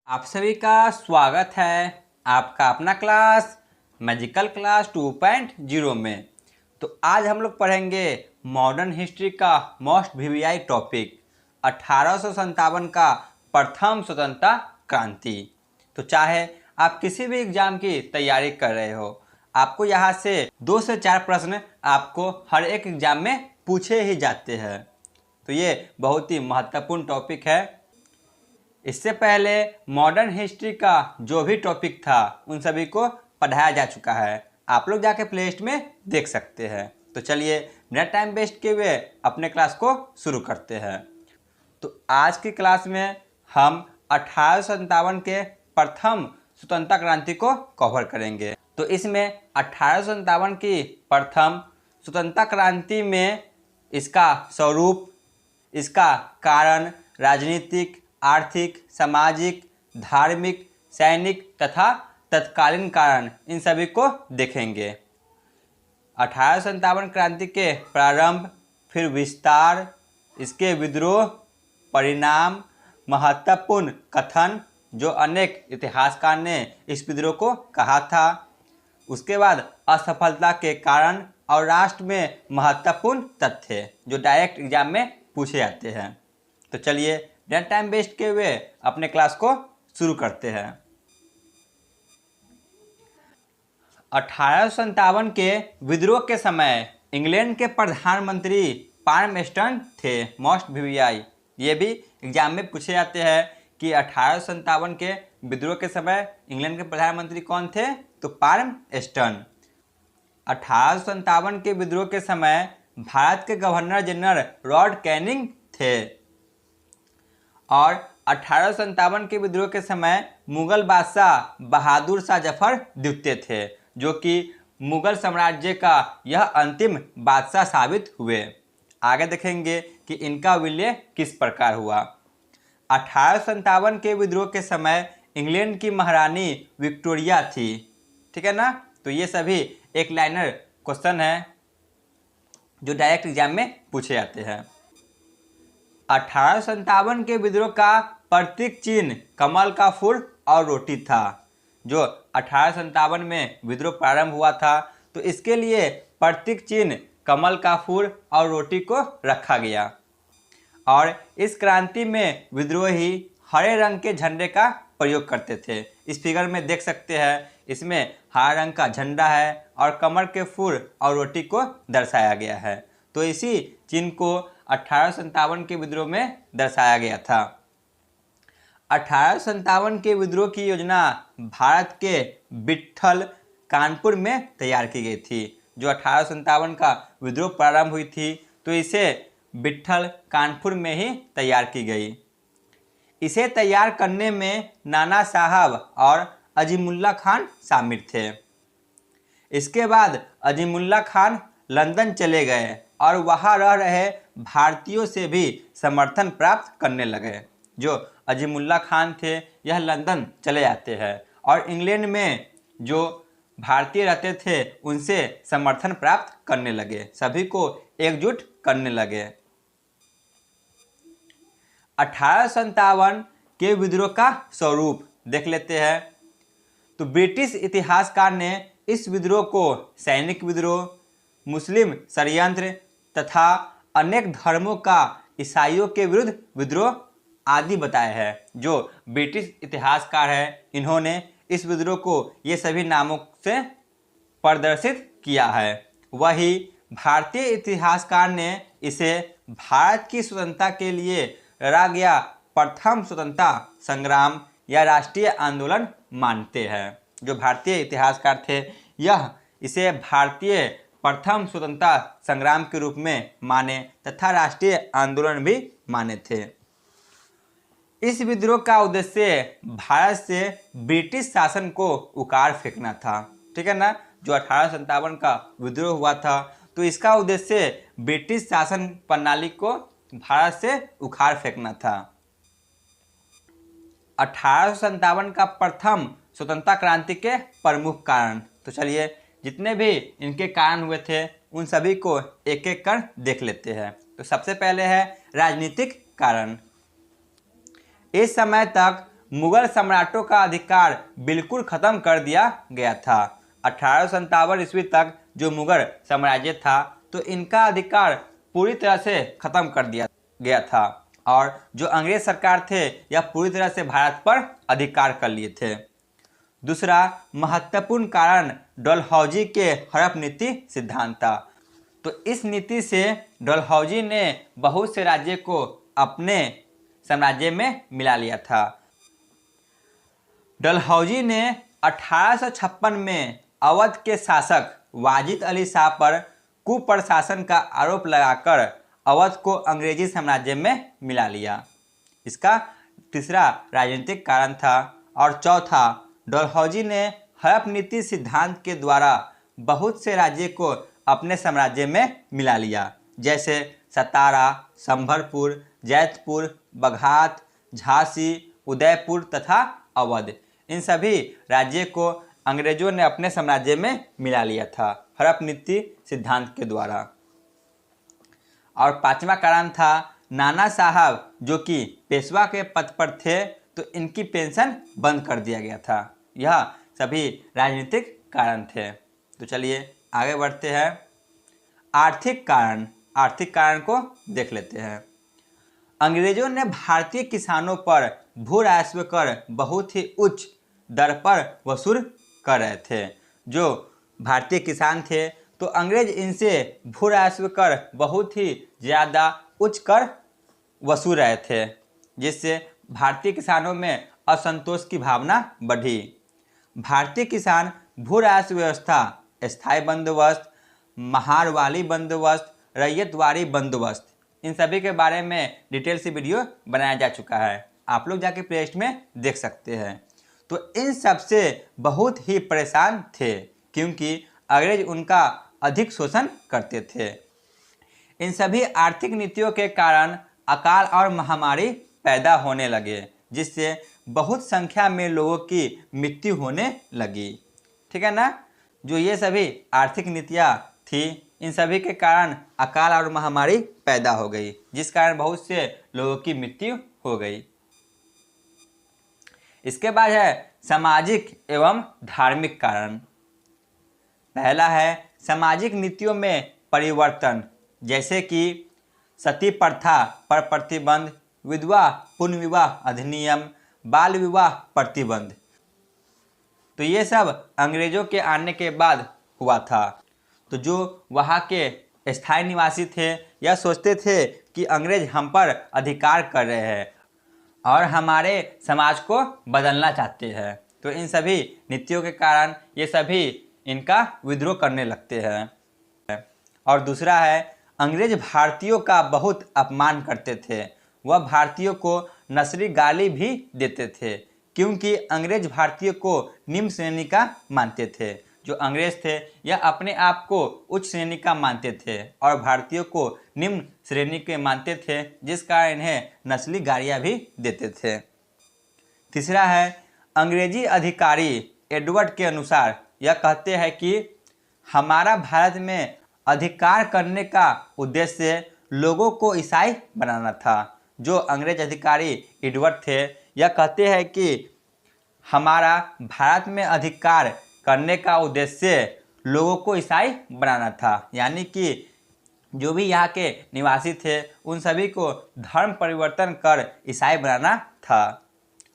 आप सभी का स्वागत है आपका अपना क्लास मैजिकल क्लास 2.0 में। तो आज हम लोग पढ़ेंगे मॉडर्न हिस्ट्री का मोस्ट वीवीआई टॉपिक 1857 का प्रथम स्वतंत्रता क्रांति। तो चाहे आप किसी भी एग्जाम की तैयारी कर रहे हो, आपको यहाँ से 2 से 4 प्रश्न आपको हर एक एग्जाम में पूछे ही जाते हैं। तो ये बहुत ही महत्वपूर्ण टॉपिक है। इससे पहले मॉडर्न हिस्ट्री का जो भी टॉपिक था उन सभी को पढ़ाया जा चुका है, आप लोग जाके प्ले लिस्ट में देख सकते हैं। तो चलिए बिना टाइम वेस्ट किए हुए अपने क्लास को शुरू करते हैं। तो आज की क्लास में हम 1857 के प्रथम स्वतंत्रता क्रांति को कवर करेंगे। तो इसमें 1857 की प्रथम स्वतंत्रता क्रांति में इसका स्वरूप, इसका कारण, राजनीतिक, आर्थिक, सामाजिक, धार्मिक, सैनिक तथा तत्कालीन कारण, इन सभी को देखेंगे। 1857 क्रांति के प्रारंभ, फिर विस्तार, इसके विद्रोह, परिणाम, महत्वपूर्ण कथन जो अनेक इतिहासकार ने इस विद्रोह को कहा था, उसके बाद असफलता के कारण और राष्ट्र में महत्वपूर्ण तथ्य जो डायरेक्ट एग्जाम में पूछे जाते हैं। तो चलिए बिना टाइम वेस्ट किए हुए अपने क्लास को शुरू करते हैं। 1857 के विद्रोह के समय इंग्लैंड के प्रधानमंत्री पाल्मस्टन थे। मोस्ट वीवीआई ये भी एग्जाम में पूछे जाते हैं कि 1857 के विद्रोह के समय इंग्लैंड के प्रधानमंत्री कौन थे, तो पाल्मस्टन। 1857 के विद्रोह के समय भारत के गवर्नर जनरल लॉर्ड कैनिंग थे और 1857 के विद्रोह के समय मुगल बादशाह बहादुर शाह जफर द्वितीय थे, जो कि मुगल साम्राज्य का यह अंतिम बादशाह साबित हुए। आगे देखेंगे कि इनका विलय किस प्रकार हुआ। 1857 के विद्रोह के समय इंग्लैंड की महारानी विक्टोरिया थी, ठीक है ना। तो ये सभी एक लाइनर क्वेश्चन है जो डायरेक्ट एग्जाम में पूछे जाते हैं। 1857 के विद्रोह का प्रतीक चिन्ह कमल का फूल और रोटी था। जो 1857 में विद्रोह प्रारंभ हुआ था तो इसके लिए प्रतीक चिन्ह कमल का फूल और रोटी को रखा गया और इस क्रांति में विद्रोही हरे रंग के झंडे का प्रयोग करते थे। इस फिगर में देख सकते हैं, इसमें हरा रंग का झंडा है और कमल के फूल और रोटी को दर्शाया गया है। तो इसी चिन्ह को 1857 के विद्रोह में दर्शाया गया था। 1857 के विद्रोह की योजना भारत के विट्ठल कानपुर में तैयार की गई थी। जो 1857 का विद्रोह प्रारंभ हुई थी तो इसे विट्ठल कानपुर में ही तैयार की गई। इसे तैयार करने में नाना साहब और अजीमुल्ला खान शामिल थे। इसके बाद अजीमुल्ला खान लंदन चले गए और वहां रह रहे भारतीयों से भी समर्थन प्राप्त करने लगे। जो अजीमुल्ला खान थे यह लंदन चले जाते हैं और इंग्लैंड में जो भारतीय रहते थे उनसे समर्थन प्राप्त करने लगे, सभी को एकजुट करने लगे। 1857 के विद्रोह का स्वरूप देख लेते हैं। तो ब्रिटिश इतिहासकार ने इस विद्रोह को सैनिक विद्रोह, मुस्लिम षड्यंत्र तथा अनेक धर्मों का ईसाइयों के विरुद्ध विद्रोह आदि बताया है। जो ब्रिटिश इतिहासकार है इन्होंने इस विद्रोह को ये सभी नामों से प्रदर्शित किया है। वही भारतीय इतिहासकार ने इसे भारत की स्वतंत्रता के लिए लड़ा गया प्रथम स्वतंत्रता संग्राम या राष्ट्रीय आंदोलन मानते हैं। जो भारतीय इतिहासकार थे यह इसे भारतीय प्रथम स्वतंत्रता संग्राम के रूप में माने तथा राष्ट्रीय आंदोलन भी माने थे। इस विद्रोह का उद्देश्य भारत से ब्रिटिश शासन को उखाड़ फेंकना था, ठीक है ना। जो 1857 का विद्रोह हुआ था तो इसका उद्देश्य ब्रिटिश शासन प्रणाली को भारत से उखाड़ फेंकना था। 1857 का प्रथम स्वतंत्रता क्रांति के प्रमुख कारण, तो चलिए जितने भी इनके कारण हुए थे उन सभी को एक एक कर देख लेते हैं। तो सबसे पहले है राजनीतिक कारण। इस समय तक मुगल सम्राटों का अधिकार बिल्कुल खत्म कर दिया गया था। 1857 ईस्वी तक जो मुगल साम्राज्य था तो इनका अधिकार पूरी तरह से खत्म कर दिया गया था और जो अंग्रेज सरकार थे यह पूरी तरह से भारत पर अधिकार कर लिए थे। दूसरा महत्वपूर्ण कारण डलहौजी के हड़प नीति सिद्धांत था। तो इस नीति से डलहौजी ने बहुत से राज्य को अपने साम्राज्य में मिला लिया था। डलहौजी ने 1856 में अवध के शासक वाजिद अली शाह पर कुप्रशासन का आरोप लगाकर अवध को अंग्रेजी साम्राज्य में मिला लिया। इसका तीसरा राजनीतिक कारण था। और चौथा डलहौजी ने हड़प नीति सिद्धांत के द्वारा बहुत से राज्य को अपने साम्राज्य में मिला लिया, जैसे सतारा, संभलपुर, जैतपुर, बघात, झांसी, उदयपुर तथा अवध। इन सभी राज्यों को अंग्रेजों ने अपने साम्राज्य में मिला लिया था हड़प नीति सिद्धांत के द्वारा। और पांचवा कारण था नाना साहब जो कि पेशवा के पद पर थे तो इनकी पेंशन बंद कर दिया गया था। यह सभी राजनीतिक कारण थे। तो चलिए आगे बढ़ते हैं। आर्थिक कारण को देख लेते हैं। अंग्रेजों ने भारतीय किसानों पर भू राजस्व कर बहुत ही उच्च दर पर वसूल कर रहे थे। जो भारतीय किसान थे तो अंग्रेज इनसे भू राजस्व कर बहुत ही ज़्यादा उच्च कर वसूल रहे थे, जिससे भारतीय किसानों में असंतोष की भावना बढ़ी। भारतीय किसान भू राजस्व व्यवस्था, स्थायी बंदोबस्त, महारवाली बंदोबस्त, रैयतवारी बंदोबस्त, इन सभी के बारे में डिटेल से वीडियो बनाया जा चुका है, आप लोग जाके प्लेलिस्ट में देख सकते हैं। तो इन सब से बहुत ही परेशान थे क्योंकि अंग्रेज उनका अधिक शोषण करते थे। इन सभी आर्थिक नीतियों के कारण अकाल और महामारी पैदा होने लगे, जिससे बहुत संख्या में लोगों की मृत्यु होने लगी। ठीक है ना। जो ये सभी आर्थिक नीतियाँ थी इन सभी के कारण अकाल और महामारी पैदा हो गई, जिस कारण बहुत से लोगों की मृत्यु हो गई। इसके बाद है सामाजिक एवं धार्मिक कारण। पहला है सामाजिक नीतियों में परिवर्तन, जैसे कि सती प्रथा पर प्रतिबंध, विधवा पुनर्विवाह अधिनियम, बाल विवाह प्रतिबंध। तो ये सब अंग्रेजों के आने के बाद हुआ था। तो जो वहाँ के स्थायी निवासी थे यह सोचते थे कि अंग्रेज हम पर अधिकार कर रहे हैं और हमारे समाज को बदलना चाहते हैं। तो इन सभी नीतियों के कारण ये सभी इनका विद्रोह करने लगते हैं। और दूसरा है अंग्रेज भारतीयों का बहुत अपमान करते थे। वह भारतीयों को नस्ली गाली भी देते थे क्योंकि अंग्रेज भारतीयों को निम्न श्रेणी का मानते थे। जो अंग्रेज थे यह अपने आप को उच्च श्रेणी का मानते थे और भारतीयों को निम्न श्रेणी के मानते थे, जिस कारण इन्हें नस्ली गालियाँ भी देते थे। तीसरा है अंग्रेजी अधिकारी एडवर्ड के अनुसार यह कहते हैं कि हमारा भारत में अधिकार करने का उद्देश्य लोगों को ईसाई बनाना था। जो अंग्रेज अधिकारी एडवर्ड थे यह कहते हैं कि हमारा भारत में अधिकार करने का उद्देश्य लोगों को ईसाई बनाना था, यानी कि जो भी यहाँ के निवासी थे उन सभी को धर्म परिवर्तन कर ईसाई बनाना था।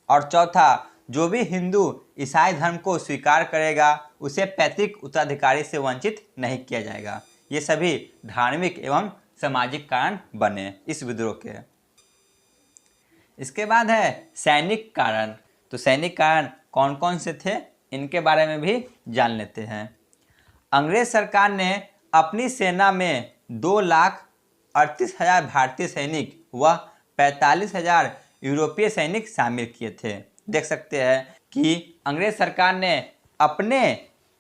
और चौथा, जो भी हिंदू ईसाई धर्म को स्वीकार करेगा उसे पैतृक उत्तराधिकारी से वंचित नहीं किया जाएगा। ये सभी धार्मिक एवं सामाजिक कारण बने इस विद्रोह के। इसके बाद है सैनिक कारण। तो सैनिक कारण कौन कौन से थे इनके बारे में भी जान लेते हैं। अंग्रेज सरकार ने अपनी सेना में 2,38,000 भारतीय सैनिक व 45,000 यूरोपीय सैनिक शामिल किए थे। देख सकते हैं कि अंग्रेज सरकार ने अपने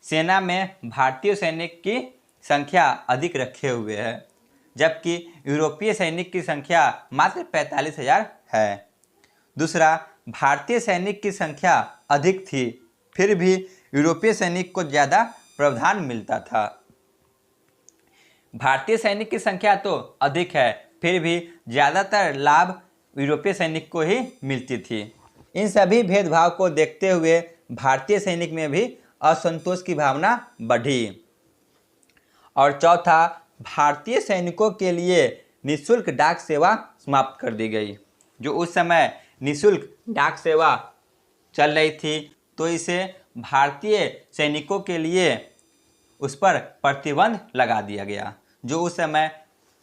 सेना में भारतीय सैनिक की संख्या अधिक रखे हुए है, जबकि यूरोपीय सैनिक की संख्या मात्र 45,000 है। दूसरा, भारतीय सैनिक की संख्या अधिक थी, फिर भी यूरोपीय सैनिक को ज़्यादा प्रावधान मिलता था। भारतीय सैनिक की संख्या तो अधिक है, फिर भी ज़्यादातर लाभ यूरोपीय सैनिक को ही मिलती थी। इन सभी भेदभाव को देखते हुए भारतीय सैनिक में भी असंतोष की भावना बढ़ी। और चौथा, भारतीय सैनिकों के लिए निःशुल्क डाक सेवा समाप्त कर दी गई। जो उस समय निःशुल्क डाक सेवा चल रही थी, तो इसे भारतीय सैनिकों के लिए उस पर प्रतिबंध लगा दिया गया। जो उस समय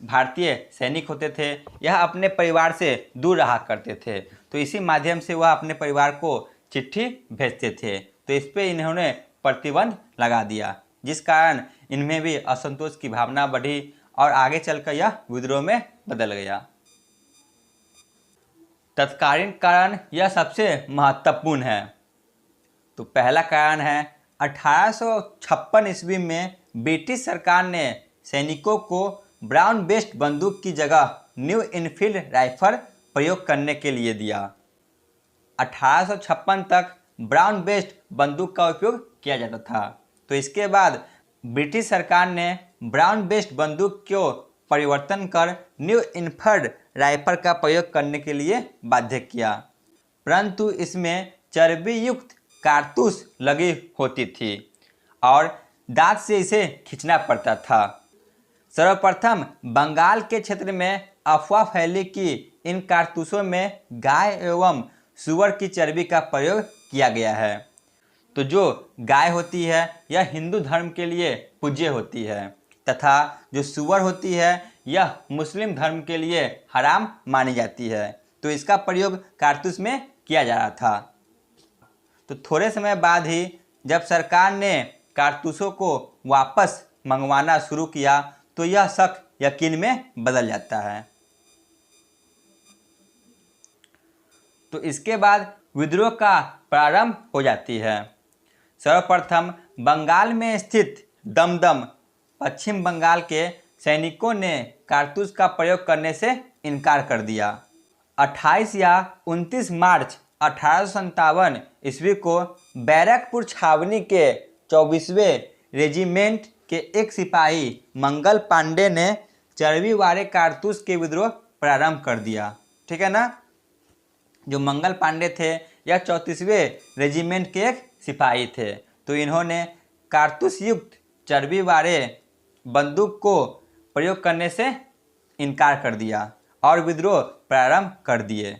भारतीय सैनिक होते थे, यह अपने परिवार से दूर रहा करते थे, तो इसी माध्यम से वह अपने परिवार को चिट्ठी भेजते थे। तो इस पर इन्होंने प्रतिबंध लगा दिया, जिस कारण इनमें भी असंतोष की भावना बढ़ी और आगे चलकर यह विद्रोह में बदल गया। तत्कालीन कारण यह सबसे महत्वपूर्ण है। तो पहला कारण है 1856 ईस्वी में ब्रिटिश सरकार ने सैनिकों को ब्राउन बेस्ट बंदूक की जगह न्यू इनफील्ड राइफल प्रयोग करने के लिए दिया। 1856 तक ब्राउन बेस्ट बंदूक का उपयोग किया जाता था। तो इसके बाद ब्रिटिश सरकार ने ब्राउन बेस्ट बंदूक को परिवर्तन कर न्यू इनफील्ड राइफल का प्रयोग करने के लिए बाध्य किया, परंतु इसमें चर्बी युक्त कारतूस लगी होती थी और दांत से इसे खींचना पड़ता था। सर्वप्रथम बंगाल के क्षेत्र में अफवाह फैली कि इन कारतूसों में गाय एवं सूअर की चर्बी का प्रयोग किया गया है। तो जो गाय होती है यह हिंदू धर्म के लिए पूज्य होती है, तथा जो सूअर होती है यह मुस्लिम धर्म के लिए हराम मानी जाती है। तो इसका प्रयोग कारतूस में किया जा रहा था। तो थोड़े समय बाद ही जब सरकार ने कारतूसों को वापस मंगवाना शुरू किया, तो यह शक यकीन में बदल जाता है। तो इसके बाद विद्रोह का प्रारंभ हो जाती है। सर्वप्रथम बंगाल में स्थित दमदम पश्चिम बंगाल के सैनिकों ने कारतूस का प्रयोग करने से इनकार कर दिया। 28 या 29 मार्च 1857 ईस्वी को बैरकपुर छावनी के 24वें रेजिमेंट के एक सिपाही मंगल पांडे ने चर्बी वाले कारतूस के विद्रोह प्रारंभ कर दिया। ठीक है ना। जो मंगल पांडे थे यह 34वें रेजिमेंट के एक सिपाही थे। तो इन्होंने कारतूस युक्त चर्बी वाले बंदूक को प्रयोग करने से इनकार कर दिया और विद्रोह प्रारंभ कर दिए।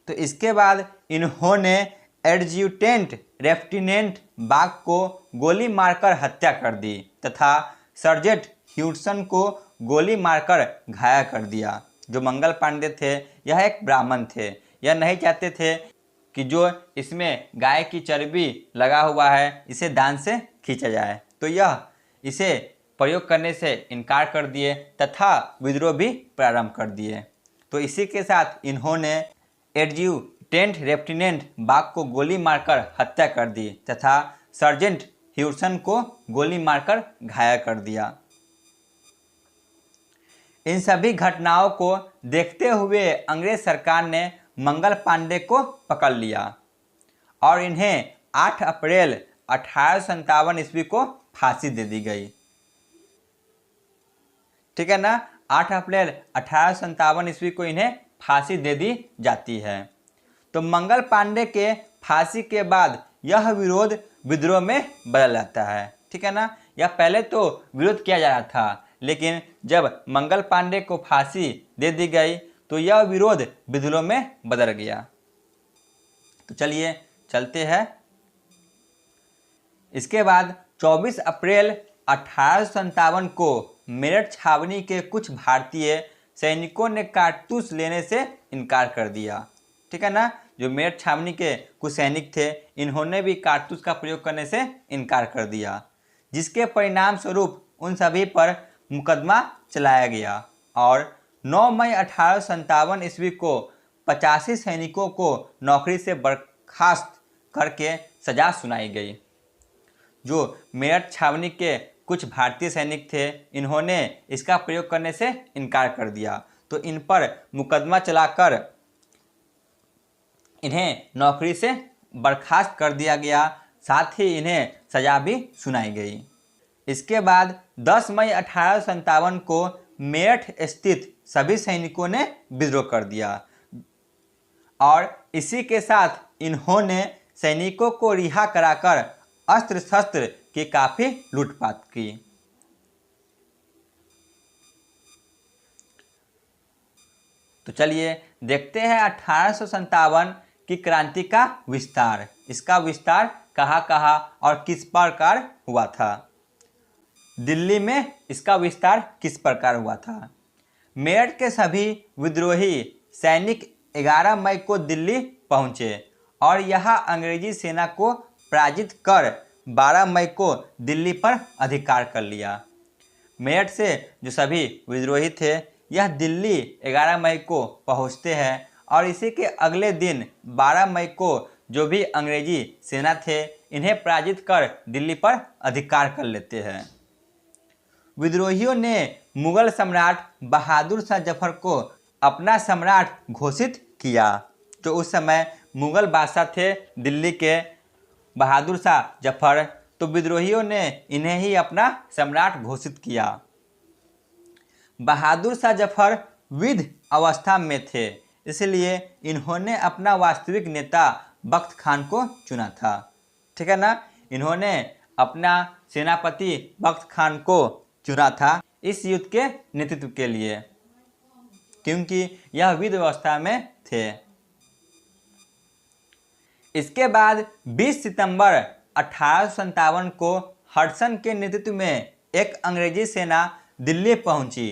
तो इसके बाद इन्होंने एडजुटेंट लेफ्टिनेंट बाग को गोली मारकर हत्या कर दी तथा सर्जेंट ह्यूडसन को गोली मारकर घायल कर दिया। जो मंगल पांडे थे यह एक ब्राह्मण थे। यह नहीं चाहते थे कि जो इसमें गाय की चर्बी लगा हुआ है इसे दांत से खींचा जाए, तो यह इसे प्रयोग करने से इनकार कर दिए तथा विद्रोह भी प्रारंभ कर दिए। तो इसी के साथ इन्होंने एडजुटेंट लेफ्टिनेंट बाग को गोली मारकर हत्या कर दी तथा सर्जेंट ह्यूडसन को गोली मारकर घायल कर दिया। इन सभी घटनाओं को देखते हुए अंग्रेज सरकार ने मंगल पांडे को पकड़ लिया और इन्हें 8 अप्रैल 1857 ईस्वी को फांसी दे दी गई। ठीक है ना। 8 अप्रैल 1857 ईस्वी को इन्हें फांसी दे दी जाती है। तो मंगल पांडे के फांसी के बाद यह विरोध विद्रोह में बदल जाता है। ठीक है ना। यह पहले तो विरोध किया जा रहा था, लेकिन जब मंगल पांडे को फांसी दे दी गई तो यह विरोध विद्रोह में बदल गया। तो चलिए चलते हैं। इसके बाद 24 अप्रैल 1857 को मेरठ छावनी के कुछ भारतीय सैनिकों ने कारतूस लेने से इनकार कर दिया। ठीक है ना। जो मेरठ छावनी के कुछ सैनिक थे इन्होंने भी कारतूस का प्रयोग करने से इनकार कर दिया, जिसके परिणाम स्वरूप उन सभी पर मुकदमा चलाया गया और 9 मई 1857 ईस्वी को 85 सैनिकों को नौकरी से बर्खास्त करके सजा सुनाई गई। जो मेरठ छावनी के कुछ भारतीय सैनिक थे इन्होंने इसका प्रयोग करने से इनकार कर दिया, तो इन पर मुकदमा चलाकर इन्हें नौकरी से बर्खास्त कर दिया गया, साथ ही इन्हें सजा भी सुनाई गई। इसके बाद 10 मई 1857 को मेरठ स्थित सभी सैनिकों ने विद्रोह कर दिया और इसी के साथ इन्होंने सैनिकों को रिहा कराकर अस्त्र शस्त्र की काफी लूटपाट की। तो चलिए देखते हैं 1857 की क्रांति का विस्तार। इसका विस्तार कहाँ कहाँ और किस प्रकार हुआ था। दिल्ली में इसका विस्तार किस प्रकार हुआ था। मेरठ के सभी विद्रोही सैनिक 11 मई को दिल्ली पहुंचे और यहां अंग्रेजी सेना को पराजित कर 12 मई को दिल्ली पर अधिकार कर लिया। मेरठ से जो सभी विद्रोही थे यह दिल्ली 11 मई को पहुंचते हैं और इसी के अगले दिन 12 मई को जो भी अंग्रेजी सेना थे इन्हें पराजित कर दिल्ली पर अधिकार कर लेते हैं। विद्रोहियों ने मुगल सम्राट बहादुर शाह जफर को अपना सम्राट घोषित किया। जो उस समय मुगल बादशाह थे दिल्ली के बहादुर शाह जफर, तो विद्रोहियों ने इन्हें ही अपना सम्राट घोषित किया। बहादुर शाह जफर वृद्ध अवस्था में थे, इसलिए इन्होंने अपना वास्तविक नेता बख्त खान को चुना था। ठीक है ना, इन्होंने अपना सेनापति बख्त खान को चुना था इस युद्ध के नेतृत्व के लिए, क्योंकि यह वृद्ध अवस्था में थे। इसके बाद 20 सितंबर 1857 को हडसन के नेतृत्व में एक अंग्रेजी सेना दिल्ली पहुंची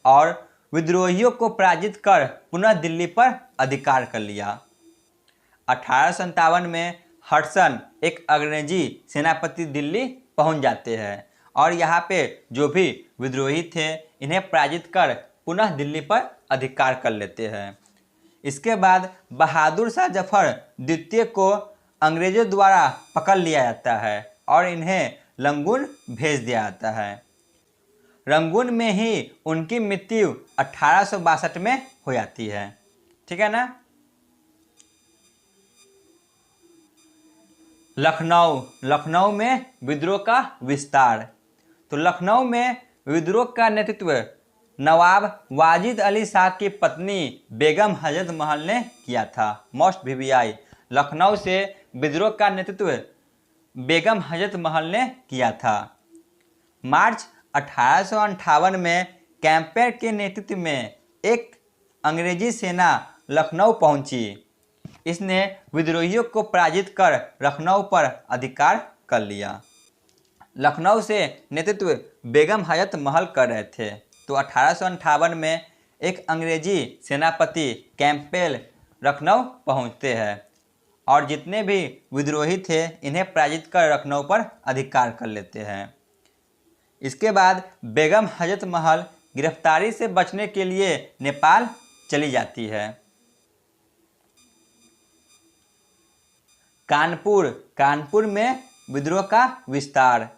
और विद्रोहियों को पराजित कर पुनः दिल्ली पर अधिकार कर लिया। 1857 में हडसन एक अंग्रेजी सेनापति दिल्ली पहुंच जाते हैं और यहाँ पे जो भी विद्रोही थे इन्हें पराजित कर पुनः दिल्ली पर अधिकार कर लेते हैं। इसके बाद बहादुर शाह जफर द्वितीय को अंग्रेजों द्वारा पकड़ लिया जाता है और इन्हें रंगून भेज दिया जाता है। रंगून में ही उनकी मृत्यु 1862 में हो जाती है। ठीक है ना। लखनऊ में विद्रोह का विस्तार। तो लखनऊ में विद्रोह का नेतृत्व नवाब वाजिद अली शाह की पत्नी बेगम हजरत महल ने किया था। मोस्ट वीवीआई, लखनऊ से विद्रोह का नेतृत्व बेगम हजरत महल ने किया था। मार्च 1858 में कैंपेर के नेतृत्व में एक अंग्रेजी सेना लखनऊ पहुंची। इसने विद्रोहियों को पराजित कर लखनऊ पर अधिकार कर लिया। लखनऊ से नेतृत्व बेगम हजरत महल कर रहे थे। तो 1858 में एक अंग्रेजी सेनापति कैंपेल लखनऊ पहुंचते हैं और जितने भी विद्रोही थे इन्हें पराजित कर लखनऊ पर अधिकार कर लेते हैं। इसके बाद बेगम हजरत महल गिरफ्तारी से बचने के लिए नेपाल चली जाती है। कानपुर में विद्रोह का विस्तार।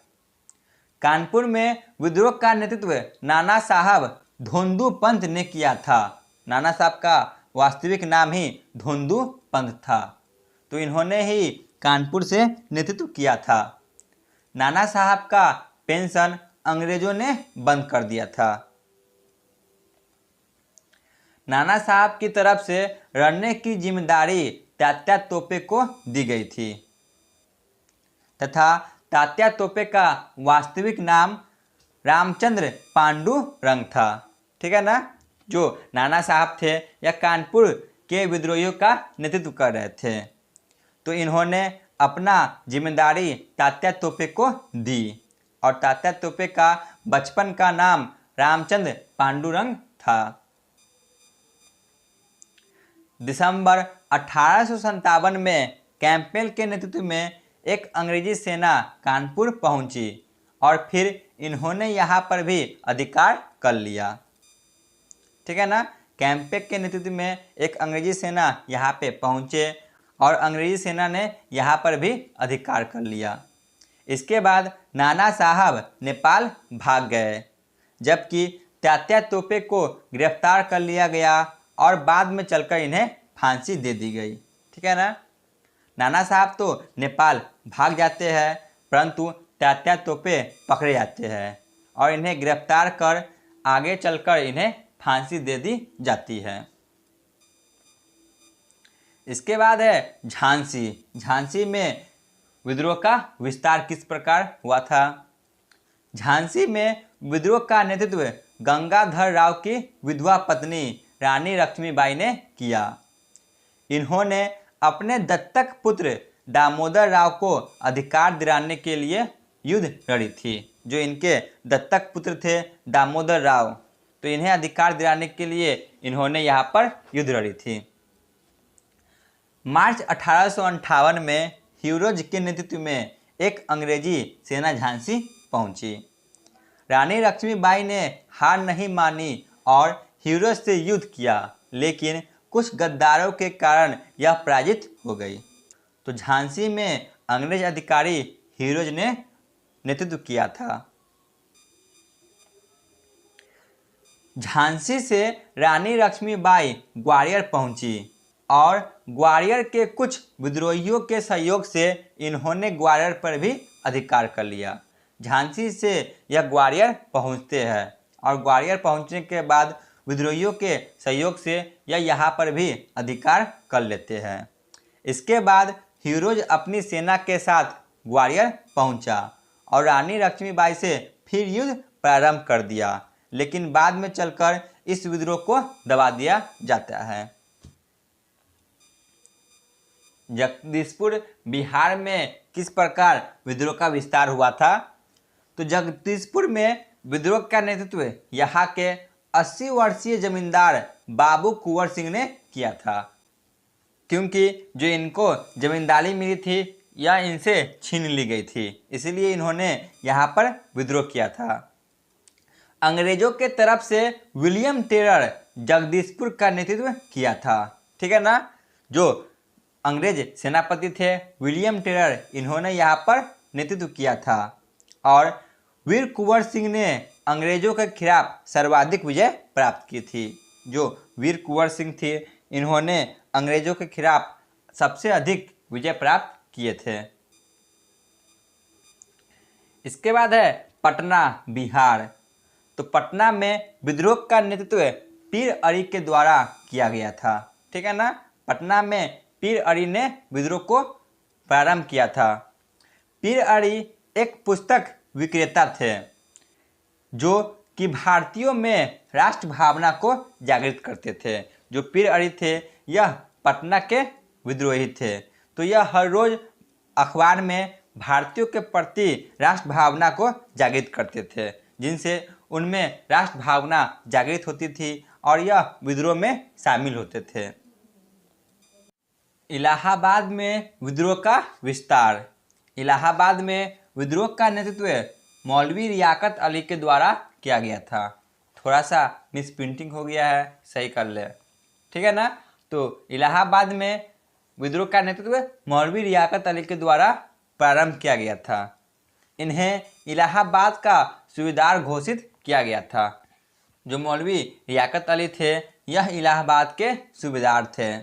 कानपुर में विद्रोह का नेतृत्व नाना साहब धोंदू पंत ने किया था। नाना साहब का वास्तविक नाम ही धोंदू पंत था। तो इन्होंने ही कानपुर से नेतृत्व किया था। नाना साहब का पेंशन अंग्रेजों ने बंद कर दिया था। नाना साहब की तरफ से लड़ने की जिम्मेदारी तात्या तोपे को दी गई थी तथा तात्या तोपे का वास्तविक नाम रामचंद्र पांडुरंग था। ठीक है ना। जो नाना साहब थे या कानपुर के विद्रोहियों का नेतृत्व कर रहे थे, तो इन्होंने अपना जिम्मेदारी तात्या तोपे को दी और तात्या तोपे का बचपन का नाम रामचंद्र पांडुरंग था। दिसंबर 1857 में कैंपेल के नेतृत्व में एक अंग्रेजी सेना कानपुर पहुंची और फिर इन्होंने यहाँ पर भी अधिकार कर लिया। ठीक है ना। कैंपेल के नेतृत्व में एक अंग्रेजी सेना यहाँ पे पहुँचे और अंग्रेजी सेना ने यहाँ पर भी अधिकार कर लिया। इसके बाद नाना साहब नेपाल भाग गए, जबकि तात्या तोपे को गिरफ्तार कर लिया गया और बाद में चलकर इन्हें फांसी दे दी गई। ठीक है ना। नाना साहब तो नेपाल भाग जाते हैं, परंतु तात्या तोपे पकड़े जाते हैं और इन्हें गिरफ्तार कर आगे चलकर इन्हें फांसी दे दी जाती है। इसके बाद है झांसी। झांसी में विद्रोह का विस्तार किस प्रकार हुआ था? झांसी में विद्रोह का नेतृत्व गंगाधर राव की विधवा पत्नी रानी लक्ष्मीबाई ने किया। इन्होंने अपने दत्तक पुत्र दामोदर राव को अधिकार दिलाने के लिए युद्ध लड़ी थी। जो इनके दत्तक पुत्र थे दामोदर राव, तो इन्हें अधिकार दिलाने के लिए इन्होंने यहाँ पर युद्ध लड़ी थी। मार्च 1858 में ह्यूरोज के नेतृत्व में एक अंग्रेजी सेना झांसी पहुंची। रानी लक्ष्मीबाई ने हार नहीं मानी और ह्यूरोज से युद्ध किया, लेकिन कुछ गद्दारों के कारण यह पराजित हो गई। तो झांसी में अंग्रेज अधिकारी ह्यूरोज ने नेतृत्व किया था। झांसी से रानी लक्ष्मीबाई ग्वालियर पहुंची और ग्वालियर के कुछ विद्रोहियों के सहयोग से इन्होंने ग्वालियर पर भी अधिकार कर लिया। झांसी से यह ग्वालियर पहुंचते हैं और ग्वालियर पहुंचने के बाद विद्रोहियों के सहयोग से यह यहाँ पर भी अधिकार कर लेते हैं। इसके बाद ह्यूरोज अपनी सेना के साथ ग्वालियर पहुंचा और रानी लक्ष्मीबाई से फिर युद्ध प्रारंभ कर दिया, लेकिन बाद में चलकर इस विद्रोह को दबा दिया जाता है। जगदीशपुर बिहार में किस प्रकार विद्रोह का विस्तार हुआ था? तो जगदीशपुर में विद्रोह का नेतृत्व यहाँ के 80 वर्षीय जमींदार बाबू कुंवर सिंह ने किया था, क्योंकि जो इनको जमींदारी मिली थी यह इनसे छीन ली गई थी, इसलिए इन्होंने यहाँ पर विद्रोह किया था। अंग्रेजों के तरफ से विलियम टेलर जगदीशपुर का नेतृत्व किया था, ठीक है ना। जो अंग्रेज सेनापति थे विलियम टेलर, इन्होंने यहाँ पर नेतृत्व किया था और वीर कुंवर सिंह ने अंग्रेजों के खिलाफ सर्वाधिक विजय प्राप्त की थी। जो वीर कुंवर सिंह थे इन्होंने अंग्रेजों के खिलाफ सबसे अधिक विजय प्राप्त किए थे। इसके बाद है पटना बिहार। तो पटना में विद्रोह का नेतृत्व पीर अरी के द्वारा किया गया था, ठीक है ना। पटना में पीर अरी ने विद्रोह को प्रारंभ किया था। पीर अरी एक पुस्तक विक्रेता थे जो कि भारतीयों में राष्ट्र भावना को जागृत करते थे। जो पीर अरी थे यह पटना के विद्रोही थे, तो यह हर रोज अखबार में भारतीयों के प्रति राष्ट्र भावना को जागृत करते थे, जिनसे उनमें राष्ट्र भावना जागृत होती थी और यह विद्रोह में शामिल होते थे। इलाहाबाद में विद्रोह का विस्तार। इलाहाबाद में विद्रोह का नेतृत्व मौलवी लियाकत अली के द्वारा किया गया था। थोड़ा सा मिस प्रिंटिंग हो गया है, सही कर ले, ठीक है ना। तो इलाहाबाद में विद्रोह का नेतृत्व मौलवी लियाकत अली के द्वारा प्रारंभ किया गया था। इन्हें इलाहाबाद का सूबेदार घोषित किया गया था। जो मौलवी लियाकत अली थे यह इलाहाबाद के सूबेदार थे।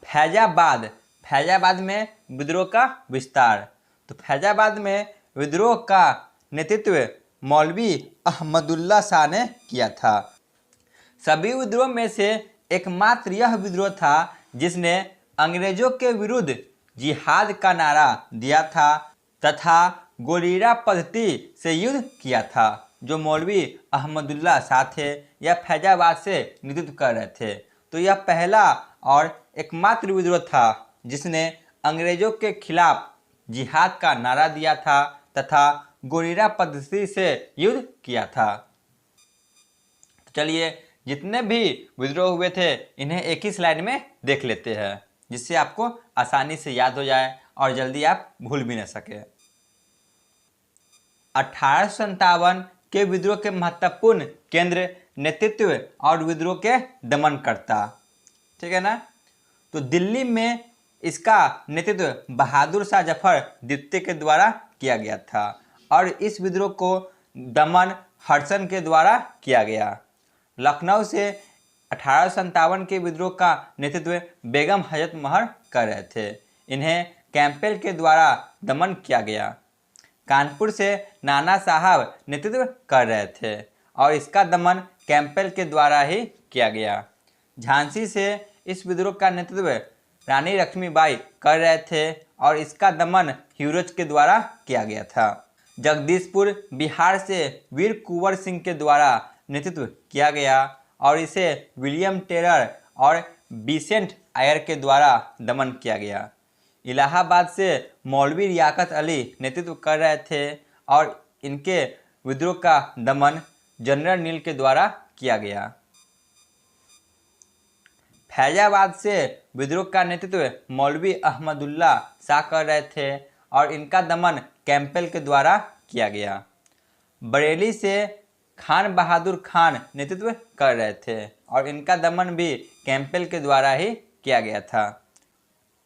फैजाबाद। फैजाबाद में विद्रोह का विस्तार। तो फैजाबाद में विद्रोह का नेतृत्व मौलवी अहमदुल्ला शाह ने किया था। सभी विद्रोह में से एकमात्र यह विद्रोह था जिसने अंग्रेजों के विरुद्ध जिहाद का नारा दिया था तथा गोरीरा पद्धति से युद्ध किया था। जो मौलवी अहमदुल्ला शाह थे यह फैजाबाद से नेतृत्व कर रहे थे। तो यह पहला और एकमात्र विद्रोह था जिसने अंग्रेजों के खिलाफ जिहाद का नारा दिया था तथा गोरीरा पद्धति से युद्ध किया था। तो चलिए, जितने भी विद्रोह हुए थे इन्हें एक ही स्लाइड में देख लेते हैं, जिससे आपको आसानी से याद हो जाए और जल्दी आप भूल भी न सके। 1857 के विद्रोह के महत्वपूर्ण केंद्र नेतृत्व और विद्रोह के दमनकर्ता, ठीक है ना। तो दिल्ली में इसका नेतृत्व बहादुर शाह जफर द्वितीय के द्वारा किया गया था और इस विद्रोह को दमन हडसन के द्वारा किया गया। लखनऊ से 1857 के विद्रोह का नेतृत्व बेगम हजरत महल कर रहे थे। इन्हें कैंपबेल के द्वारा दमन किया गया। कानपुर से नाना साहब नेतृत्व कर रहे थे और इसका दमन कैंपबेल के द्वारा ही किया गया। झांसी से इस विद्रोह का नेतृत्व रानी लक्ष्मीबाई कर रहे थे और इसका दमन हीरोज के द्वारा किया गया था। जगदीशपुर बिहार से वीर कुंवर सिंह के द्वारा नेतृत्व किया गया और इसे विलियम टेलर और बिसेंट आयर के द्वारा दमन किया गया। इलाहाबाद से मौलवी लियाकत अली नेतृत्व कर रहे थे और इनके विद्रोह का दमन जनरल नील के द्वारा किया गया। फैजाबाद से विद्रोह का नेतृत्व मौलवी अहमदुल्ला शाह कर रहे थे और इनका दमन कैंपबेल के द्वारा किया गया। बरेली से खान बहादुर खान नेतृत्व कर रहे थे और इनका दमन भी कैंपबेल के द्वारा ही किया गया था।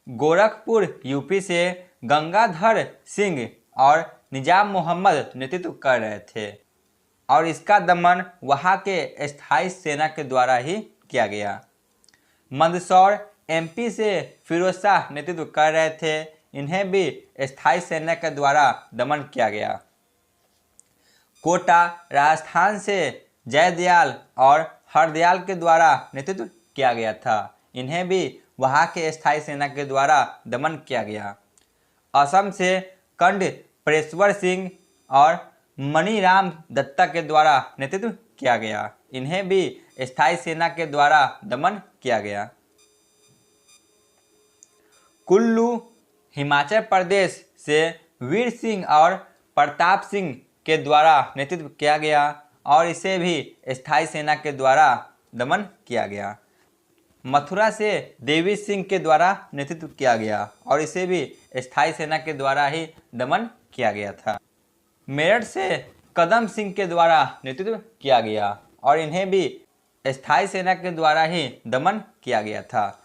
गोरखपुर यूपी से गंगाधर सिंह और निजाम मोहम्मद नेतृत्व कर रहे थे और इसका दमन वहाँ के स्थायी सेना के द्वारा ही किया गया। मंदसौर एमपी से फिरोज शाह नेतृत्व कर रहे थे, इन्हें भी स्थायी सेना के द्वारा दमन किया गया। कोटा राजस्थान से जयदयाल और हरदयाल के द्वारा नेतृत्व किया गया था, इन्हें भी वहाँ के स्थायी सेना के द्वारा दमन किया गया। असम से कंड परेश्वर सिंह और मणिराम दत्ता के द्वारा नेतृत्व किया गया, इन्हें भी स्थायी सेना के द्वारा दमन किया गया। कुल्लू हिमाचल प्रदेश से वीर सिंह और प्रताप सिंह के द्वारा नेतृत्व किया गया और इसे भी स्थायी सेना के द्वारा दमन किया गया। मथुरा से देवी सिंह के द्वारा नेतृत्व किया गया और इसे भी स्थायी सेना के द्वारा ही दमन किया गया था। मेरठ से कदम सिंह के द्वारा नेतृत्व किया गया और इन्हें भी स्थायी सेना के द्वारा ही दमन किया गया था।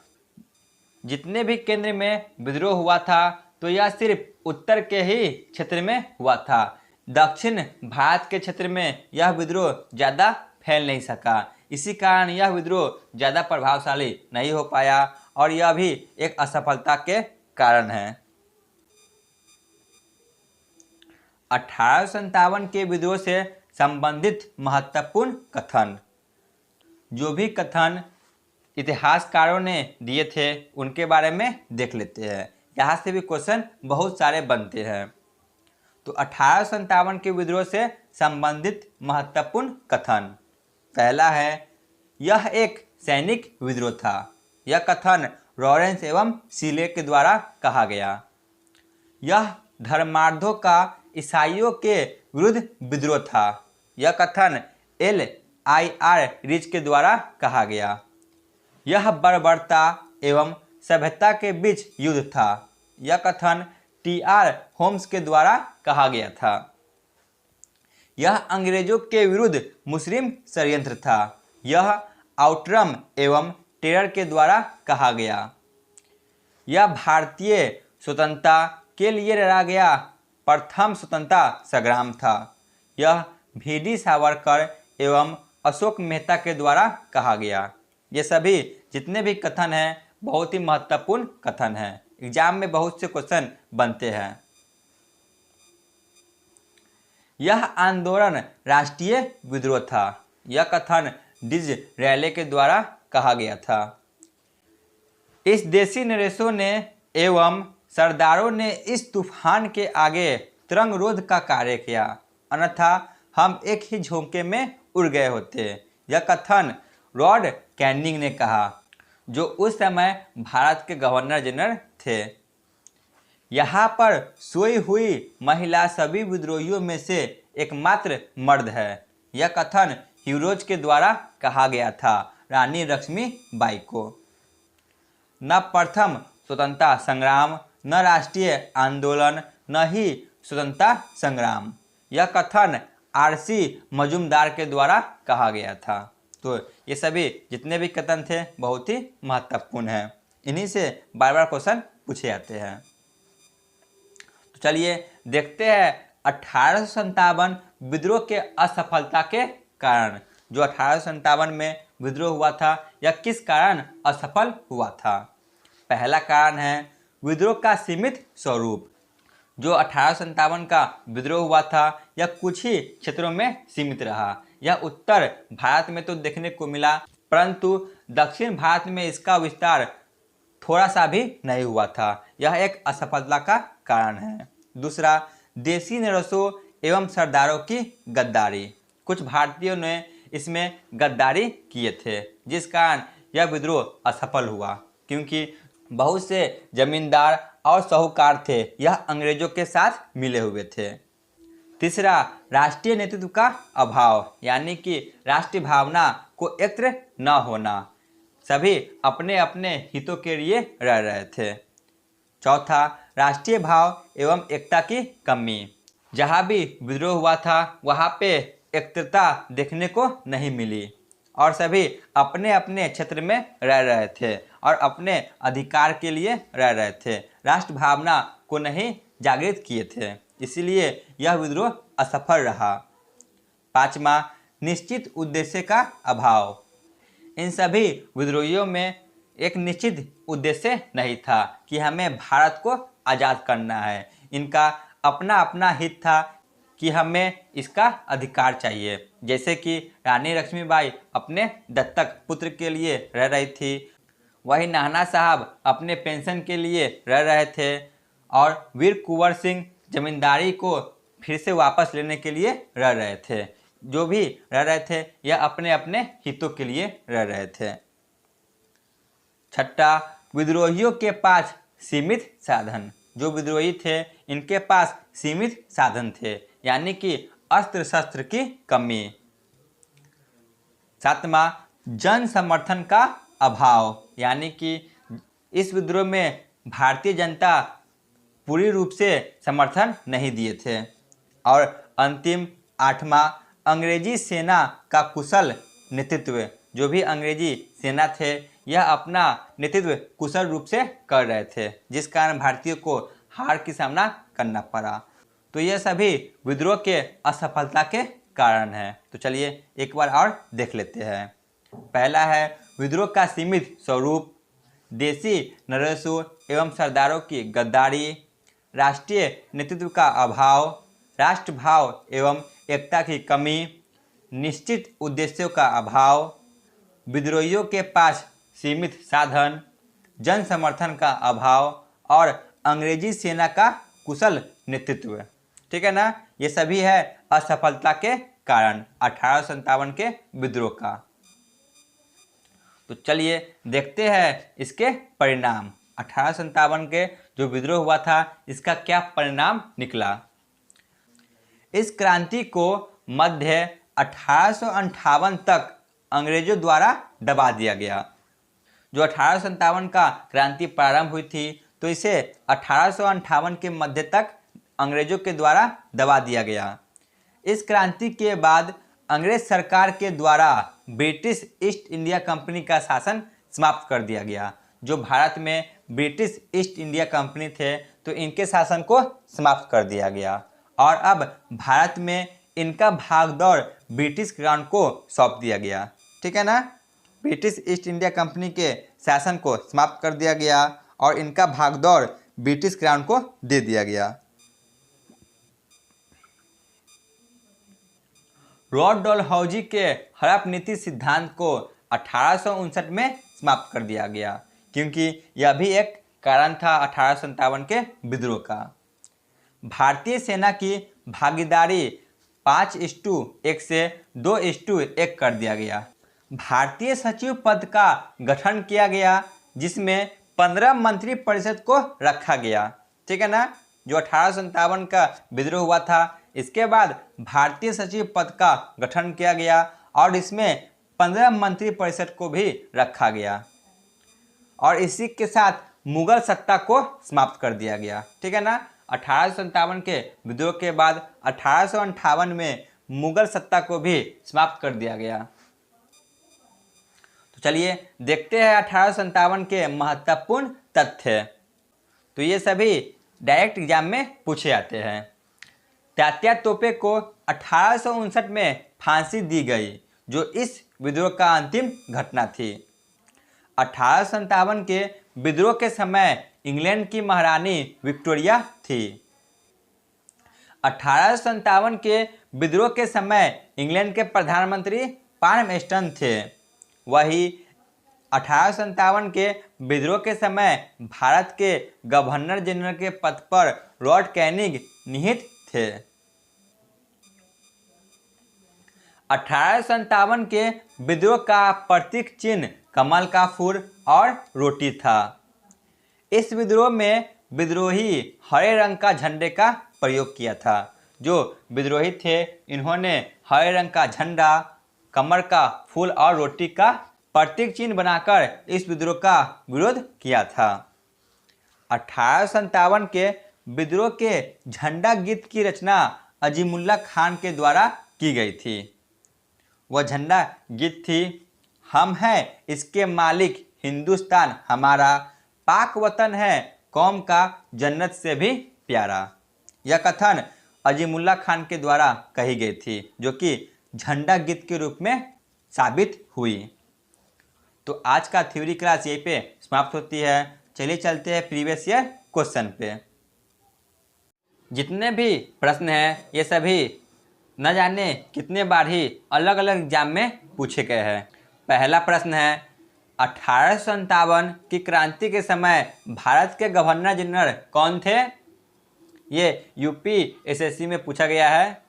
जितने भी केंद्र में विद्रोह हुआ था तो यह सिर्फ उत्तर के ही क्षेत्र में हुआ था। दक्षिण भारत के क्षेत्र में यह विद्रोह ज़्यादा फैल नहीं सका, इसी कारण यह विद्रोह ज़्यादा प्रभावशाली नहीं हो पाया और यह भी एक असफलता के कारण है। 1857 के विद्रोह से संबंधित महत्वपूर्ण कथन। जो भी कथन इतिहासकारों ने दिए थे उनके बारे में देख लेते हैं, यहाँ से भी क्वेश्चन बहुत सारे बनते हैं। तो 1857 के विद्रोह से संबंधित महत्वपूर्ण कथन। पहला है, यह एक सैनिक विद्रोह था। यह कथन लॉरेंस एवं सीले के द्वारा कहा गया। यह धर्मार्धों का ईसाइयों के विरुद्ध विद्रोह था। यह कथन LIR रिच के द्वारा कहा गया। यह बर्बरता एवं सभ्यता के बीच युद्ध था। यह कथन TR होम्स के द्वारा कहा गया था। यह अंग्रेजों के विरुद्ध मुस्लिम षड्यंत्र था। यह आउटरम एवं टेलर के द्वारा कहा गया। यह भारतीय स्वतंत्रता के लिए लड़ा गया प्रथम स्वतंत्रता संग्राम था। यह VD सावरकर एवं अशोक मेहता के द्वारा कहा गया। ये सभी जितने भी कथन हैं बहुत ही महत्वपूर्ण कथन हैं, एग्जाम में बहुत से क्वेश्चन बनते हैं। यह आंदोलन राष्ट्रीय विद्रोह था। यह कथन डिसरेले के द्वारा कहा गया था। इस देशी नरेशों ने एवं सरदारों ने इस तूफान के आगे तरंग रोध का कार्य किया, अन्यथा हम एक ही झोंके में उड़ गए होते। यह कथन लॉर्ड कैनिंग ने कहा, जो उस समय भारत के गवर्नर जनरल थे। यहाँ पर सोई हुई महिला सभी विद्रोहियों में से एकमात्र मर्द है। यह कथन हीरोज के द्वारा कहा गया था रानी लक्ष्मीबाई को। न प्रथम स्वतंत्रता संग्राम, न राष्ट्रीय आंदोलन, न ही स्वतंत्रता संग्राम। यह कथन RC मजूमदार के द्वारा कहा गया था। तो ये सभी जितने भी कथन थे बहुत ही महत्वपूर्ण हैं, इन्हीं से बार बार क्वेश्चन पूछे जाते हैं। तो चलिए देखते हैं 1857 विद्रोह के असफलता के कारण। जो 1857 में विद्रोह हुआ था यह किस कारण असफल हुआ था। पहला कारण है विद्रोह का सीमित स्वरूप। जो 1857 का विद्रोह हुआ था यह कुछ ही क्षेत्रों में सीमित रहा। यह उत्तर भारत में तो देखने को मिला, परंतु दक्षिण भारत में इसका विस्तार थोड़ा सा भी नहीं हुआ था। यह एक असफलता का कारण है। दूसरा, देसी नरसों एवं सरदारों की गद्दारी। कुछ भारतीयों ने इसमें गद्दारी किए थे, जिस कारण यह विद्रोह असफल हुआ, क्योंकि बहुत से जमींदार और साहूकार थे, यह अंग्रेजों के साथ मिले हुए थे। तीसरा, राष्ट्रीय नेतृत्व का अभाव, यानी कि राष्ट्रीय भावना को एकत्र न होना। सभी अपने अपने हितों के लिए रह रहे थे। चौथा, राष्ट्रीय भाव एवं एकता की कमी। जहाँ भी विद्रोह हुआ था वहाँ पे एकता देखने को नहीं मिली और सभी अपने अपने क्षेत्र में रह रहे थे और अपने अधिकार के लिए रह रहे थे, राष्ट्र भावना को नहीं जागृत किए थे, इसलिए यह विद्रोह असफल रहा। पांचवा, निश्चित उद्देश्य का अभाव। इन सभी विद्रोहियों में एक निश्चित उद्देश्य नहीं था कि हमें भारत को आज़ाद करना है। इनका अपना अपना हित था कि हमें इसका अधिकार चाहिए। जैसे कि रानी लक्ष्मीबाई अपने दत्तक पुत्र के लिए रह रही थी, वही नाना साहब अपने पेंशन के लिए रह रहे थे और वीर कुंवर सिंह जमींदारी को फिर से वापस लेने के लिए रह रहे थे। जो भी रह रहे थे यह अपने अपने हितों के लिए रह रहे थे। छठा, विद्रोहियों के पास सीमित साधन। जो विद्रोही थे इनके पास सीमित साधन थे, यानी कि अस्त्र शस्त्र की कमी। सातवां, जन समर्थन का अभाव, यानी कि इस विद्रोह में भारतीय जनता पूरी रूप से समर्थन नहीं दिए थे। और अंतिम आठवां, अंग्रेजी सेना का कुशल नेतृत्व। जो भी अंग्रेजी सेना थे यह अपना नेतृत्व कुशल रूप से कर रहे थे, जिस कारण भारतीयों को हार की सामना करना पड़ा। तो यह सभी विद्रोह के असफलता के कारण हैं। तो चलिए एक बार और देख लेते हैं। पहला है विद्रोह का सीमित स्वरूप, देसी नरेशों एवं सरदारों की गद्दारी, राष्ट्रीय नेतृत्व का अभाव, राष्ट्रभाव एवं एकता की कमी, निश्चित उद्देश्यों का अभाव, विद्रोहियों के पास सीमित साधन, जन समर्थन का अभाव और अंग्रेजी सेना का कुशल नेतृत्व। ठीक है ना, ये सभी है असफलता के कारण 1857 के विद्रोह का। तो चलिए देखते हैं इसके परिणाम। 1857 के जो विद्रोह हुआ था इसका क्या परिणाम निकला। इस क्रांति को मध्य 1858 तक अंग्रेजों द्वारा दबा दिया गया। जो 1857 का क्रांति प्रारंभ हुई थी तो इसे 1858 के मध्य तक अंग्रेजों के द्वारा दबा दिया गया। इस क्रांति के बाद अंग्रेज सरकार के द्वारा ब्रिटिश ईस्ट इंडिया कंपनी का शासन समाप्त कर दिया गया। जो भारत में ब्रिटिश ईस्ट इंडिया कंपनी थे तो इनके शासन को समाप्त कर दिया गया और अब भारत में इनका भागदौड़ ब्रिटिश क्राउन को सौंप दिया गया। ठीक है ना, ब्रिटिश ईस्ट इंडिया कंपनी के शासन को समाप्त कर दिया गया और इनका भागदौड़ ब्रिटिश क्राउन को दे दिया गया। लॉर्ड डलहौजी के हड़प नीति सिद्धांत को 1859 में समाप्त कर दिया गया, क्योंकि यह भी एक कारण था 1857 के विद्रोह का। भारतीय सेना की भागीदारी 5:1 से 2:1 कर दिया गया। भारतीय सचिव पद का गठन किया गया, जिसमें 15 मंत्री परिषद को रखा गया। ठीक है ना, जो 1857 का विद्रोह हुआ था इसके बाद भारतीय सचिव पद का गठन किया गया और इसमें 15 मंत्री परिषद को भी रखा गया और इसी के साथ मुगल सत्ता को समाप्त कर दिया गया। ठीक है ना, 1857 के विद्रोह के बाद 1858 में मुगल सत्ता को भी समाप्त कर दिया गया। तो चलिए देखते हैं 1857 के महत्वपूर्ण तथ्य। तो ये सभी डायरेक्ट एग्जाम में पूछे जाते हैं। तात्या तोपे को 1859 में फांसी दी गई, जो इस विद्रोह का अंतिम घटना थी। 1857 के विद्रोह के समय इंग्लैंड की महारानी विक्टोरिया थी। 1857 के विद्रोह के समय इंग्लैंड के प्रधानमंत्री पाल्मस्टन थे। वही 1857 के विद्रोह के समय भारत के गवर्नर जनरल के पद पर लॉर्ड कैनिंग निहित थे। 1857 के विद्रोह का प्रतीक चिन्ह कमल का फूल और रोटी था। इस विद्रोह में विद्रोही हरे रंग का झंडे का प्रयोग किया था। जो विद्रोही थे इन्होंने हरे रंग का झंडा, कमल का फूल और रोटी का प्रतीक चिन्ह बनाकर इस विद्रोह का विरोध किया था। 1857 के विद्रोह के झंडा गीत की रचना अजीमुल्ला खान के द्वारा की गई थी। वह झंडा गीत थी, हम हैं इसके मालिक, हिंदुस्तान हमारा, पाक वतन है कौम का जन्नत से भी प्यारा। यह कथन अजीमुल्ला खान के द्वारा कही गई थी, जो कि झंडा गीत के रूप में साबित हुई। तो आज का थ्योरी क्लास यहीं पे समाप्त होती है। चलिए चलते हैं प्रीवियस ईयर क्वेश्चन पे। जितने भी प्रश्न हैं ये सभी न जाने कितने बार ही अलग अलग एग्जाम में पूछे गए हैं। पहला प्रश्न है 1857 की क्रांति के समय भारत के गवर्नर जनरल कौन थे? ये यूपी एसएससी में पूछा गया है।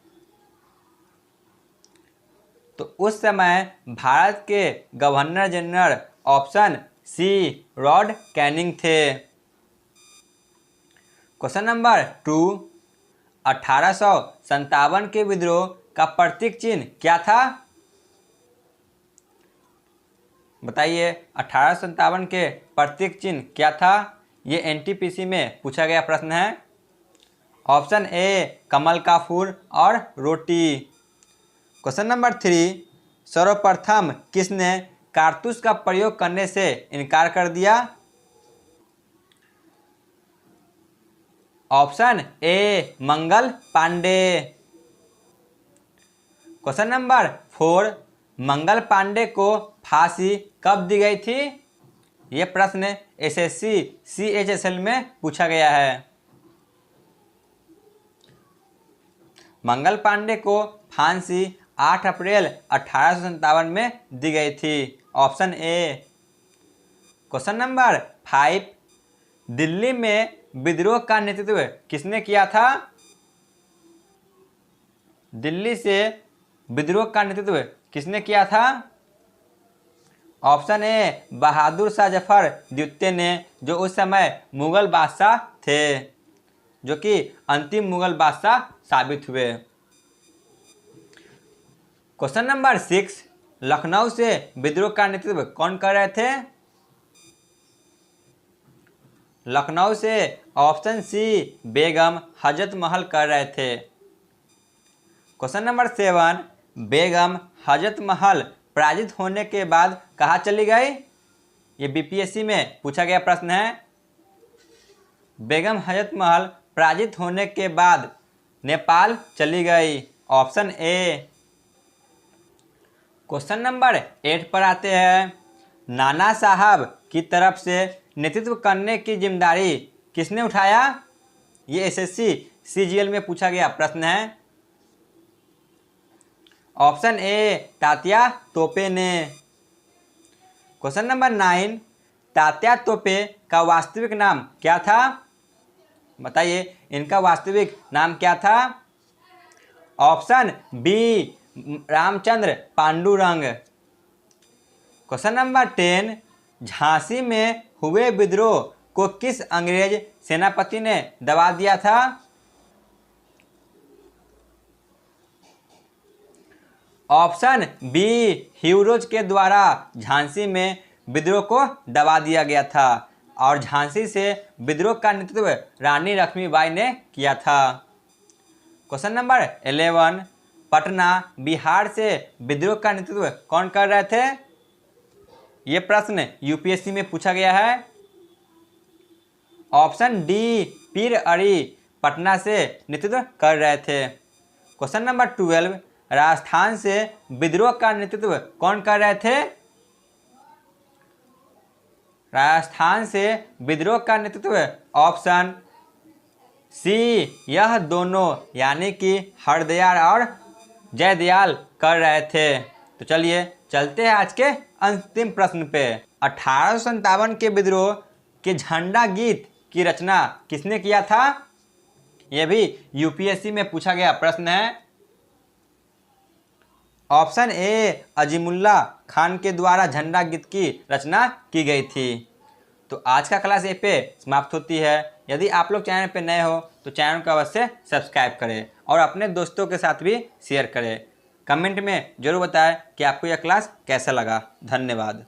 तो उस समय भारत के governor general option C lord Canning थे। क्वेश्चन नंबर 2, 1857 के विद्रोह का प्रतीक चिन्ह क्या था? बताइए 1857 के प्रतीक चिन्ह क्या था? ये एनटीपीसी में पूछा गया प्रश्न है। ऑप्शन ए कमल का फूल और रोटी। क्वेश्चन नंबर 3, सर्वप्रथम किसने कारतूस का प्रयोग करने से इनकार कर दिया? Option A Mangal Pandey. Question number 4, Mangal Pandey को फांसी कब दी गई थी? यह प्रश्न एसएससी CHSL में पूछा गया है। मंगल पांडे को फांसी 8 अप्रैल 1857 में दी गई थी। Option A. Question number 5, Delhi में विद्रोह का नेतृत्व किसने किया था? दिल्ली से विद्रोह का नेतृत्व किसने किया था? ऑप्शन ए बहादुर शाह जफर द्वितीय ने, जो उस समय मुगल बादशाह थे, जो कि अंतिम मुगल बादशाह साबित हुए। क्वेश्चन नंबर 6, लखनऊ से विद्रोह का नेतृत्व कौन कर रहे थे? लखनऊ से ऑप्शन सी बेगम हजरत महल कर रहे थे। क्वेश्चन नंबर 7, बेगम हजरत महल पराजित होने के बाद कहाँ चली गई? ये बीपीएससी में पूछा गया प्रश्न है। बेगम हजरत महल पराजित होने के बाद नेपाल चली गई। Option A. क्वेश्चन नंबर 8 पर आते हैं। नाना साहब की तरफ से नेतृत्व करने की जिम्मेदारी किसने उठाया? ये एसएससी CGL में पूछा गया प्रश्न है। ऑप्शन ए तात्या तोपे ने। क्वेश्चन नंबर 9, तात्या तोपे का वास्तविक नाम क्या था? बताइए इनका वास्तविक नाम क्या था? Option B Ramchandra Pandurang. Question number 10, Jhansi में हुए विद्रोह को किस अंग्रेज सेनापति ने दबा दिया था? ऑप्शन बी ह्यूरोज के द्वारा झांसी में विद्रोह को दबा दिया गया था और झांसी से विद्रोह का नेतृत्व रानी लक्ष्मीबाई ने किया था। क्वेश्चन नंबर 11, पटना बिहार से विद्रोह का नेतृत्व कौन कर रहे थे? ये प्रश्न यूपीएससी में पूछा गया है। ऑप्शन डी पीर अरी पटना से नेतृत्व कर रहे थे। क्वेश्चन नंबर 12, राजस्थान से विद्रोह का नेतृत्व कौन कर रहे थे? राजस्थान से विद्रोह का नेतृत्व ऑप्शन सी यह दोनों यानी कि हरदयाल और जयदयाल कर रहे थे। तो चलिए चलते हैं आज के अंतिम प्रश्न पे 1857 के विद्रोह के झंडा गीत की रचना किसने किया था? यह भी यूपीएससी में पूछा गया प्रश्न है। ऑप्शन ए, अजीमुल्ला खान के द्वारा झंडा गीत की रचना की गई थी। तो आज का क्लास ये पे समाप्त होती है। यदि आप लोग चैनल पे नए हो तो चैनल को अवश्य सब्सक्राइब करें और अपने दोस्तों के साथ भी शेयर करें। कमेंट में जरूर बताएं कि आपको यह क्लास कैसा लगा। धन्यवाद।